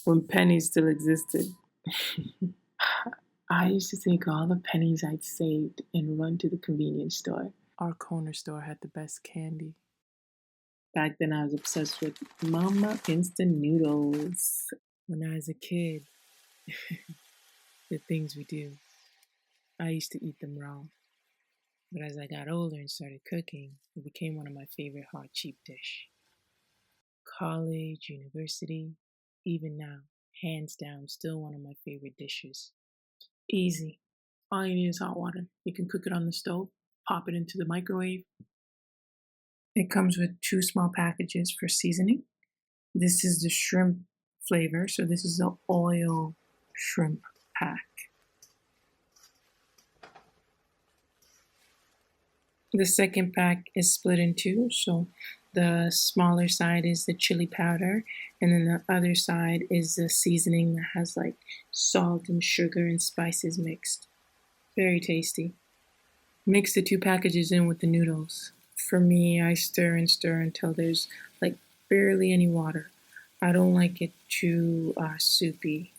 When pennies still existed. I used to take all the pennies I'd saved and run to the convenience store. Our corner store had the best candy. Back then, I was obsessed with Mama instant noodles. When I was a kid, the things we do, I used to eat them raw. But as I got older and started cooking, it became one of my favorite hot, cheap dish. College, university, even now, hands down, still one of my favorite dishes. Easy. All you need is hot water. You can cook it on the stove, pop it into the microwave. It comes with 2 small packages for seasoning. This is the shrimp flavor, so this is the oil shrimp pack. The second pack is split in two, so the smaller side is the chili powder, and then the other side is the seasoning that has like salt and sugar and spices mixed. Very tasty. Mix the 2 packages in with the noodles. For me, I stir and stir until there's like barely any water. I don't like it too soupy.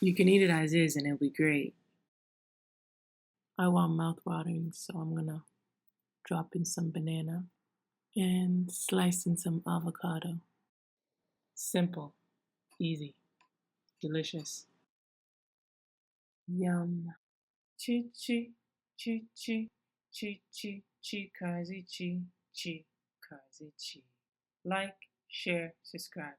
You can eat it as is and it'll be great. I want mouth watering, so I'm gonna drop in some banana and slice in some avocado. Simple, easy, delicious. Yum. Chi chi, chi chi, chi chi, chi kazi chi, chi kazi chi. Like, share, subscribe.